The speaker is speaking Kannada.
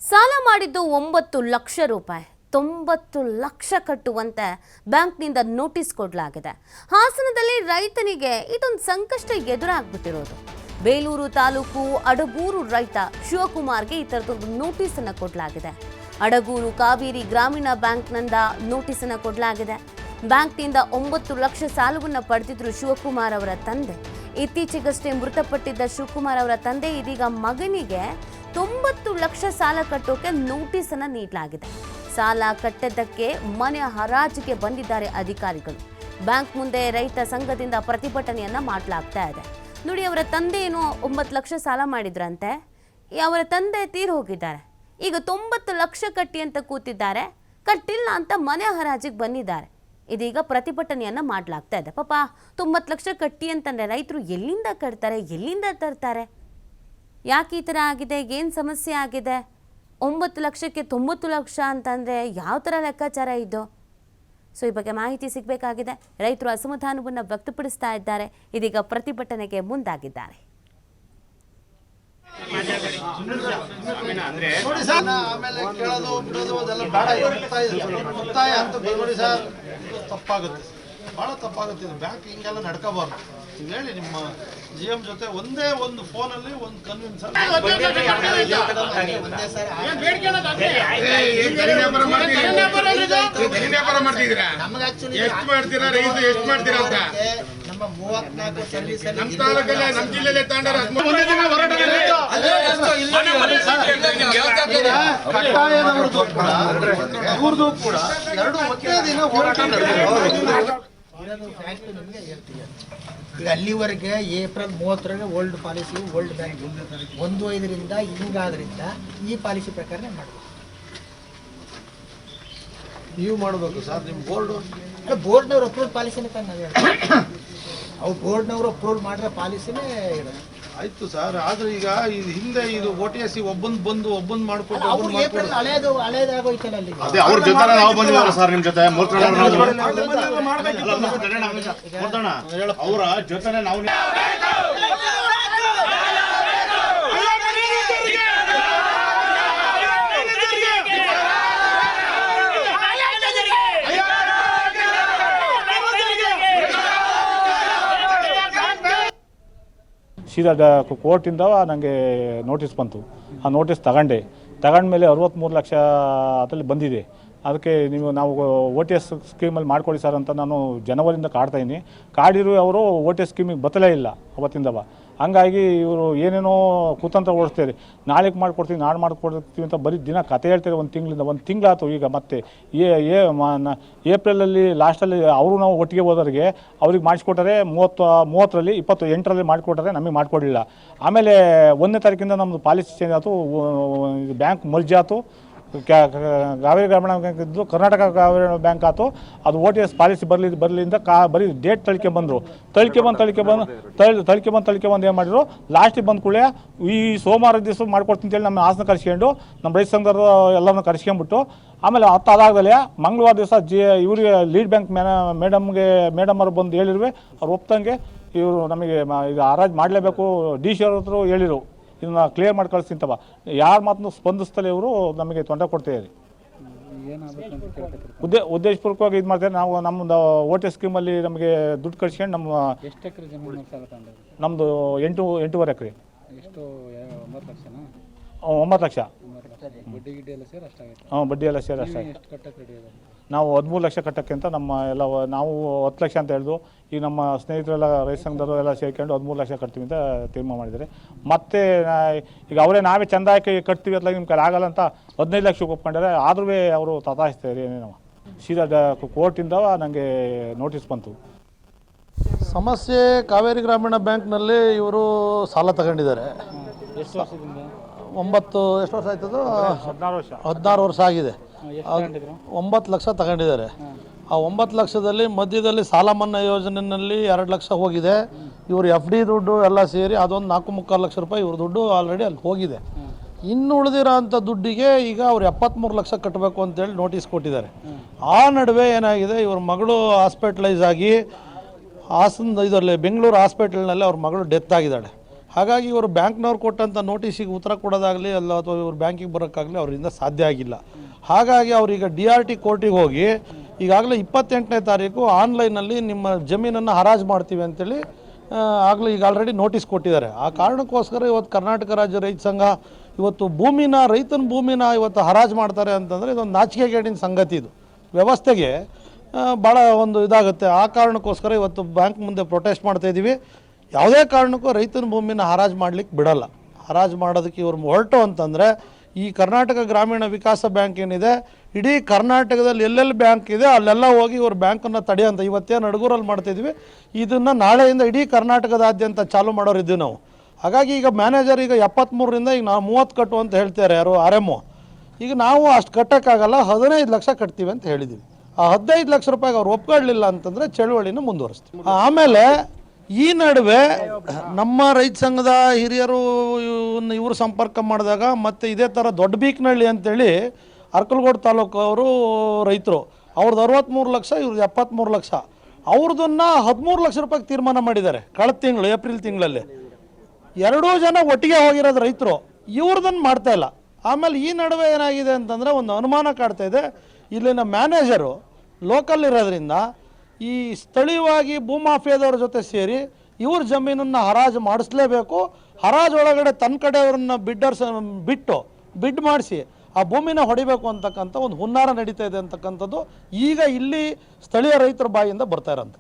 ಸಾಲ ಮಾಡಿದ್ದು 9 ಲಕ್ಷ ರೂಪಾಯಿ 90 ಲಕ್ಷ ಕಟ್ಟುವಂತೆ ಬ್ಯಾಂಕ್ನಿಂದ ನೋಟಿಸ್ ಕೊಡಲಾಗಿದೆ. ಹಾಸನದಲ್ಲಿ ರೈತನಿಗೆ ಇದೊಂದು ಸಂಕಷ್ಟ ಎದುರಾಗ್ಬಿಟ್ಟಿರೋದು. ಬೇಲೂರು ತಾಲೂಕು ಅಡಗೂರು ರೈತ ಶಿವಕುಮಾರ್ಗೆ ಈ ತರದೊಂದು ನೋಟಿಸ್ ಅನ್ನು ಕೊಡಲಾಗಿದೆ. ಅಡಗೂರು ಕಾವೇರಿ ಗ್ರಾಮೀಣ ಬ್ಯಾಂಕ್ನಿಂದ ನೋಟಿಸ್ ಅನ್ನು ಕೊಡಲಾಗಿದೆ. ಬ್ಯಾಂಕ್ನಿಂದ 9 ಲಕ್ಷ ಸಾಲವನ್ನು ಪಡೆದಿದ್ರು ಶಿವಕುಮಾರ್ ಅವರ ತಂದೆ. ಇತ್ತೀಚೆಗಷ್ಟೇ ಮೃತಪಟ್ಟಿದ್ದ ಶಿವಕುಮಾರ್ ಅವರ ತಂದೆ ಇದೀಗ ಮಗನಿಗೆ 90 ಲಕ್ಷ ಸಾಲ ಕಟ್ಟೋಕೆ ನೋಟಿಸ್ ಅನ್ನು ನೀಡಲಾಗಿದೆ. ಸಾಲ ಕಟ್ಟದ್ದಕ್ಕೆ ಮನೆ ಹರಾಜಿಗೆ ಬಂದಿದ್ದಾರೆ ಅಧಿಕಾರಿಗಳು. ಬ್ಯಾಂಕ್ ಮುಂದೆ ರೈತ ಸಂಘದಿಂದ ಪ್ರತಿಭಟನೆಯನ್ನ ಮಾಡಲಾಗ್ತಾ ಇದೆ. ನೋಡಿ, ಅವರ ತಂದೆ ಏನೋ 9 ಲಕ್ಷ ಸಾಲ ಮಾಡಿದ್ರಂತೆ. ಅವರ ತಂದೆ ತೀರ್ ಹೋಗಿದ್ದಾರೆ. ಈಗ 90 ಲಕ್ಷ ಕಟ್ಟಿ ಅಂತ ಕೂತಿದ್ದಾರೆ. ಕಟ್ಟಿಲ್ಲ ಅಂತ ಮನೆ ಹರಾಜಿಗೆ ಬಂದಿದ್ದಾರೆ. ಇದೀಗ ಪ್ರತಿಭಟನೆಯನ್ನ ಮಾಡಲಾಗ್ತಾ ಇದೆ. ಪಾಪ 90 ಲಕ್ಷ ಕಟ್ಟಿ ಅಂತಂದ್ರೆ ರೈತರು ಎಲ್ಲಿಂದ ಕಟ್ತಾರೆ, ಎಲ್ಲಿಂದ ತರ್ತಾರೆ? ಯಾಕೆ ಈ ಥರ ಆಗಿದೆ? ಏನು ಸಮಸ್ಯೆ ಆಗಿದೆ? 9 ಲಕ್ಷಕ್ಕೆ 90 ಲಕ್ಷ ಅಂತಂದರೆ ಯಾವ ಥರ ಲೆಕ್ಕಾಚಾರ ಇದು? ಸೊ ಈ ಬಗ್ಗೆ ಮಾಹಿತಿ ಸಿಗಬೇಕಾಗಿದೆ. ರೈತರು ಅಸಮಾಧಾನವನ್ನು ವ್ಯಕ್ತಪಡಿಸ್ತಾ ಇದ್ದಾರೆ. ಇದೀಗ ಪ್ರತಿಭಟನೆಗೆ ಮುಂದಾಗಿದ್ದಾರೆ. ಆಮೇಲೆ ಕೇಳೋದು ಬಿಡೋದು ಅದೆಲ್ಲ ಬೇಡ. ಒತ್ತಾಯ ಅಂತ ನೋಡಿ ಸರ್, ತಪ್ಪಾಗುತ್ತೆ, ಭಾಳ ತಪ್ಪಾಗುತ್ತೆ. ಇದು ಬ್ಯಾಂಕ್ ಹಿಂಗೆಲ್ಲ ನಡ್ಕೋಬಾರ್ದು. ನೀವು ಹೇಳಿ ನಿಮ್ಮ GM ಜೊತೆ ಒಂದೇ ಒಂದು ಫೋನಲ್ಲಿ ಒಂದು ಕನ್ವಿನ್ಸ್ ಇವ್ರದ್ದು ಕೂಡ ಎರಡು ಒಂದೇ ದಿನ ಹೋರಾಟ ನಡೆದಿದೆ. ಈಗ ಅಲ್ಲಿವರೆಗೆ April 30 old policy old bank 1/5 ಹಿಂಗಾದ್ರಿಂದ ಈ ಪಾಲಿಸಿ ಪ್ರಕಾರ ಮಾಡಬೇಕು. ನೀವು ಮಾಡಬೇಕು ಸರ್. ನಿಮ್ಮ ಬೋರ್ಡ್ನವ್ರು ಅಪ್ರೂವ್ ಪಾಲಿಸಿನೇ ತಾನು ಅವ್ರು ಬೋರ್ಡ್ನವರು ಅಪ್ರೂವ್ ಮಾಡಿದ್ರೆ ಪಾಲಿಸಿನೇ ಇರೋದು. ಆಯ್ತು ಸರ್, ಆದ್ರೆ ಈಗ ಇದು ಹಿಂದೆ ಇದು OTS ಒಬ್ಬಂದ್ ಬಂದು ಒಬ್ಬಂದ್ ಮಾಡ್ಕೊಟ್ಟು ಹಳೇದಾಗೋಯ್ತಲ್ಲ ಅಲ್ಲಿ. ಅವ್ರ ಜೊತೆ ನಾವು ಬಂದಿದ್ದೀವಿ ಸರ್. ನಿಮ್ಮ ಜೊತೆ ಅವರ ಜೊತೆ ನಾವು ಸೀದಾ ಕೋರ್ಟಿಂದ ನನಗೆ ನೋಟಿಸ್ ಬಂತು. ಆ ನೋಟಿಸ್ ತಗೊಂಡ್ಮೇಲೆ 63 ಲಕ್ಷ ಅದರಲ್ಲಿ ಬಂದಿದೆ. ಅದಕ್ಕೆ ನಾವು OTS ಸ್ಕೀಮಲ್ಲಿ ಮಾಡ್ಕೊಳ್ಳಿ ಸರ್ ಅಂತ ನಾನು ಜನವರಿಯಿಂದ ಕಾಡ್ತಾಯಿದ್ದೀನಿ. ಕಾಡಿರು ಅವರು OTS ಸ್ಕೀಮಿಗೆ ಬತ್ತಲೇ ಇಲ್ಲ ಅವತ್ತಿಂದವ. ಹಂಗಾಗಿ ಇವರು ಏನೇನೋ ಕುತಂತ್ರ ಓಡಿಸ್ತಾರೆ. ನಾಳೆಗೆ ಮಾಡಿಕೊಡ್ತೀವಿ, ನಾಳೆ ಮಾಡಿಕೊಡ್ತೀವಿ ಅಂತ ಬರೀ ದಿನ ಕತೆ ಹೇಳ್ತಾರೆ. ಒಂದು ತಿಂಗಳಾಯ್ತು. ಈಗ ಮತ್ತೆ ಏಪ್ರಿಲಲ್ಲಿ ಲಾಸ್ಟಲ್ಲಿ ಅವರು ನಾವು ಒಟ್ಟಿಗೆ ಹೋದವ್ರಿಗೆ ಅವ್ರಿಗೆ ಮಾಡಿಸ್ಕೊಟ್ಟಾರೆ. 30ರಲ್ಲಿ 28ರಲ್ಲಿ ಮಾಡಿಕೊಟ್ಟಾರೆ, ನಮಗೆ ಮಾಡಿಕೊಡಲಿಲ್ಲ. ಆಮೇಲೆ 1ನೇ ತಾರೀಕಿಂದ ನಮ್ಮದು ಪಾಲಿಸಿ ಚೇಂಜ್ ಆಯಿತು. ಬ್ಯಾಂಕ್ ಮರ್ಜ್ ಆಯಿತು. ಕಾವೇರಿ ಗ್ರಾಮೀಣ ಬ್ಯಾಂಕ್ ಇದ್ದು ಕರ್ನಾಟಕ ಕಾವೇರಿ ಬ್ಯಾಂಕ್ ಆಯಿತು. ಅದು OTS ಪಾಲಿಸಿ ಬರಲಿಂದ ಬರೀ ಡೇಟ್ ತಳಿಕೆ ಬಂದರು. ತಳಿಕೆ ಬಂದು ಏನು ಮಾಡಿದ್ರು, ಲಾಸ್ಟಿಗೆ ಬಂದ ಕೂಡಲೇ ಈ ಸೋಮವಾರ ದಿವಸ ಮಾಡ್ಕೊಡ್ತೀನಿ ಅಂತೇಳಿ ನಮ್ಮ ಹಾಸನ ಕರ್ಸ್ಕೊಂಡು ನಮ್ಮ ರೈತ ಸಂಘದ ಎಲ್ಲರನ್ನ ಕರ್ಸ್ಕೊಂಡ್ಬಿಟ್ಟು ಆಮೇಲೆ ಅದಾಗಲೇ ಮಂಗಳವಾರ ದಿವಸ ಇವರಿಗೆ ಲೀಡ್ ಬ್ಯಾಂಕ್ ಮೇಡಮ್ ಅವರು ಬಂದು ಹೇಳಿರುವೆ. ಅವ್ರು ಒಪ್ತಂಗೆ ಇವರು ನಮಗೆ ಇದು ಹರಾಜು ಮಾಡಲೇಬೇಕು, DC ಅವ್ರ ಹತ್ರ ಹೇಳಿರು ಇದನ್ನು ಕ್ಲಿಯರ್ ಮಾಡಿ ಕಳಿಸ್ತಿಂತವ. ಯಾರ ಮಾತನ್ನು ಸ್ಪಂದಿಸ್ತಲೇ ಇವರು ನಮಗೆ ತೊಂದರೆ ಕೊಡ್ತಾಯಿದ್ದಾರೆ. ಉದ್ದೇಶಪೂರ್ವಕವಾಗಿ ಇದು ಮಾಡ್ತಾರೆ. ನಾವು ನಮ್ಮದು OTS ಸ್ಕೀಮಲ್ಲಿ ನಮಗೆ ದುಡ್ಡು ಕಳ್ಸ್ಕೊಂಡು ನಮ್ಮದು 8.5 ಎಕರೆ 9 ಲಕ್ಷ. ಬಡ್ಡಿ ಎಲ್ಲ ಸೇರಿ ಅಷ್ಟಾಗುತ್ತೆ. ನಾವು 13 ಲಕ್ಷ ಕಟ್ಟೋಕ್ಕೆ ಅಂತ ನಮ್ಮ ಎಲ್ಲ ನಾವು 10 ಲಕ್ಷ ಅಂತ ಹೇಳಿದ್ವು. ಈಗ ನಮ್ಮ ಸ್ನೇಹಿತರೆಲ್ಲ ರೈತ ಸಂಘದವರು ಎಲ್ಲ ಸೇರ್ಕೊಂಡು 13 ಲಕ್ಷ ಕಟ್ತೀವಿ ಅಂತ ತೀರ್ಮಾನ ಮಾಡಿದ್ದಾರೆ. ಮತ್ತು ಈಗ ನಾವೇ ಚಂದ ಹಾಕಿ ಕಟ್ತೀವಿ ಅಂತ ನಿಮ್ಮ ಕೈಲಿ ಆಗಲ್ಲ ಅಂತ 15 ಲಕ್ಷಕ್ಕೆ ಒಪ್ಕೊಂಡ್ರೆ. ಆದ್ರೂ ಅವರು ತತಾಯಿಸ್ತಾರೆ. ಏನೇನೋ ಸೀದಾ ಕೋರ್ಟಿಂದ ನನಗೆ ನೋಟಿಸ್ ಬಂತು. ಸಮಸ್ಯೆ ಕಾವೇರಿ ಗ್ರಾಮೀಣ ಬ್ಯಾಂಕ್ನಲ್ಲಿ ಇವರು ಸಾಲ ತಗೊಂಡಿದ್ದಾರೆ. ಎಷ್ಟು ವರ್ಷದಿಂದ? ಎಷ್ಟು ವರ್ಷ ಆಯ್ತದು? 16 ವರ್ಷ ಆಗಿದೆ. 9 ಲಕ್ಷ ತಗೊಂಡಿದ್ದಾರೆ. ಆ 9 ಲಕ್ಷದಲ್ಲಿ ಮಧ್ಯದಲ್ಲಿ ಸಾಲ ಮನ್ನಾ ಯೋಜನೆಯಲ್ಲಿ 2 ಲಕ್ಷ ಹೋಗಿದೆ. ಇವರು FD ದುಡ್ಡು ಎಲ್ಲ ಸೇರಿ ಅದೊಂದು 4.75 ಲಕ್ಷ ರೂಪಾಯಿ ಇವ್ರ ದುಡ್ಡು ಆಲ್ರೆಡಿ ಅಲ್ಲಿ ಹೋಗಿದೆ. ಇನ್ನು ಉಳಿದಿರೋ ಅಂಥ ದುಡ್ಡಿಗೆ ಈಗ ಅವ್ರು 73 ಲಕ್ಷ ಕಟ್ಟಬೇಕು ಅಂತೇಳಿ ನೋಟಿಸ್ ಕೊಟ್ಟಿದ್ದಾರೆ. ಆ ನಡುವೆ ಏನಾಗಿದೆ, ಇವ್ರ ಮಗಳು ಹಾಸ್ಪಿಟಲೈಸ್ ಆಗಿ ಹಾಸನ ಇದರಲ್ಲಿ ಬೆಂಗಳೂರು ಹಾಸ್ಪಿಟಲ್ನಲ್ಲಿ ಅವ್ರ ಮಗಳು ಡೆತ್ ಆಗಿದ್ದಾಳೆ. ಹಾಗಾಗಿ ಇವರು ಬ್ಯಾಂಕ್ನವ್ರು ಕೊಟ್ಟಂಥ ನೋಟಿಸಿಗೆ ಉತ್ತರ ಕೊಡೋದಾಗಲಿ ಅಲ್ಲ ಅಥವಾ ಇವರು ಬ್ಯಾಂಕಿಗೆ ಬರೋಕ್ಕಾಗಲಿ ಅವರಿಂದ ಸಾಧ್ಯ ಆಗಿಲ್ಲ. ಹಾಗಾಗಿ ಅವರೀಗ DRT ಕೋರ್ಟಿಗೆ ಹೋಗಿ ಈಗಾಗಲೇ 28ನೇ ತಾರೀಕು ಆನ್ಲೈನಲ್ಲಿ ನಿಮ್ಮ ಜಮೀನನ್ನು ಹರಾಜು ಮಾಡ್ತೀವಿ ಅಂತೇಳಿ ಆಗಲೇ ಈಗ ಆಲ್ರೆಡಿ ನೋಟಿಸ್ ಕೊಟ್ಟಿದ್ದಾರೆ. ಆ ಕಾರಣಕ್ಕೋಸ್ಕರ ಇವತ್ತು ಕರ್ನಾಟಕ ರಾಜ್ಯ ರೈತ ಸಂಘ ಇವತ್ತು ರೈತನ ಭೂಮಿನ ಇವತ್ತು ಹರಾಜು ಮಾಡ್ತಾರೆ ಅಂತಂದರೆ ಇದೊಂದು ನಾಚಿಕೆಗೇಡಿನ ಸಂಗತಿ. ಇದು ವ್ಯವಸ್ಥೆಗೆ ಭಾಳ ಒಂದು ಇದಾಗುತ್ತೆ. ಆ ಕಾರಣಕ್ಕೋಸ್ಕರ ಇವತ್ತು ಬ್ಯಾಂಕ್ ಮುಂದೆ ಪ್ರೊಟೆಸ್ಟ್ ಮಾಡ್ತಾಯಿದ್ದೀವಿ. ಯಾವುದೇ ಕಾರಣಕ್ಕೂ ರೈತನ ಭೂಮಿನ ಹರಾಜು ಮಾಡಲಿಕ್ಕೆ ಬಿಡಲ್ಲ. ಹರಾಜು ಮಾಡೋದಕ್ಕೆ ಇವ್ರು ಹೊರಟು ಅಂತಂದರೆ ಈ ಕರ್ನಾಟಕ ಗ್ರಾಮೀಣ ವಿಕಾಸ ಬ್ಯಾಂಕ್ ಏನಿದೆ, ಇಡೀ ಕರ್ನಾಟಕದಲ್ಲಿ ಎಲ್ಲೆಲ್ಲಿ ಬ್ಯಾಂಕ್ ಇದೆ ಅಲ್ಲೆಲ್ಲ ಹೋಗಿ ಇವ್ರು ಬ್ಯಾಂಕನ್ನು ತಡೆಯಂತ ಇವತ್ತೇನು ಅಡಗೂರಲ್ಲಿ ಮಾಡ್ತಿದ್ವಿ, ಇದನ್ನು ನಾಳೆಯಿಂದ ಇಡೀ ಕರ್ನಾಟಕದಾದ್ಯಂತ ಚಾಲೂ ಮಾಡೋರಿದ್ದೀವಿ ನಾವು. ಹಾಗಾಗಿ ಈಗ ಮ್ಯಾನೇಜರ್ ಈಗ 73ರಿಂದ ಈಗ ನಾವು 30 ಕಟ್ಟು ಅಂತ ಹೇಳ್ತಾರೆ ಯಾರು RMO. ಈಗ ನಾವು ಅಷ್ಟು ಕಟ್ಟೋಕ್ಕಾಗಲ್ಲ, 15 ಲಕ್ಷ ಕಟ್ತೀವಿ ಅಂತ ಹೇಳಿದ್ದೀವಿ. ಆ 15 ಲಕ್ಷ ರೂಪಾಯಿಗೆ ಅವ್ರು ಒಪ್ಕೊಳ್ಳಿಲ್ಲ ಅಂತಂದರೆ ಚಳುವಳಿನ ಮುಂದುವರಿಸ್ತೀವಿ. ಆಮೇಲೆ ಈ ನಡುವೆ ನಮ್ಮ ರೈತ ಸಂಘದ ಹಿರಿಯರು ಇವರು ಸಂಪರ್ಕ ಮಾಡಿದಾಗ ಮತ್ತು ಇದೇ ಥರ ದೊಡ್ಡ ಬೀಕ್ನಹಳ್ಳಿ ಅಂತೇಳಿ ಅರ್ಕಲಗೋಡು ತಾಲೂಕು ಅವರು ರೈತರು, ಅವ್ರದ್ದು 63 ಲಕ್ಷ, ಇವ್ರದ್ದು 73 ಲಕ್ಷ, ಅವ್ರದನ್ನು 13 ಲಕ್ಷ ರೂಪಾಯಿಗೆ ತೀರ್ಮಾನ ಮಾಡಿದ್ದಾರೆ ಕಳೆದ ತಿಂಗಳು ಏಪ್ರಿಲ್ ತಿಂಗಳಲ್ಲಿ. 2 ಜನ ಒಟ್ಟಿಗೆ ಹೋಗಿರೋದು ರೈತರು, ಇವ್ರದನ್ನು ಮಾಡ್ತಾ ಇಲ್ಲ. ಆಮೇಲೆ ಈ ನಡುವೆ ಏನಾಗಿದೆ ಅಂತಂದರೆ ಒಂದು ಅನುಮಾನ ಕಾಡ್ತಾ ಇದೆ, ಇಲ್ಲಿನ ಮ್ಯಾನೇಜರು ಲೋಕಲ್ ಇರೋದ್ರಿಂದ ಈ ಸ್ಥಳೀಯವಾಗಿ ಭೂಮಾಫಿಯಾದವ್ರ ಜೊತೆ ಸೇರಿ ಇವ್ರ ಜಮೀನನ್ನು ಹರಾಜು ಮಾಡಿಸ್ಲೇಬೇಕು, ಹರಾಜು ಒಳಗಡೆ ತನ್ನ ಕಡೆಯವ್ರನ್ನ ಬಿಡ್ ಮಾಡಿಸಿ ಆ ಭೂಮಿನ ಹೊಡಿಬೇಕು ಅಂತಕ್ಕಂಥ ಒಂದು ಹುನ್ನಾರ ನಡೀತಾ ಇದೆ ಅಂತಕ್ಕಂಥದ್ದು ಈಗ ಇಲ್ಲಿ ಸ್ಥಳೀಯ ರೈತರ ಬಾಯಿಯಿಂದ ಬರ್ತಾ ಇರೋಂಥ.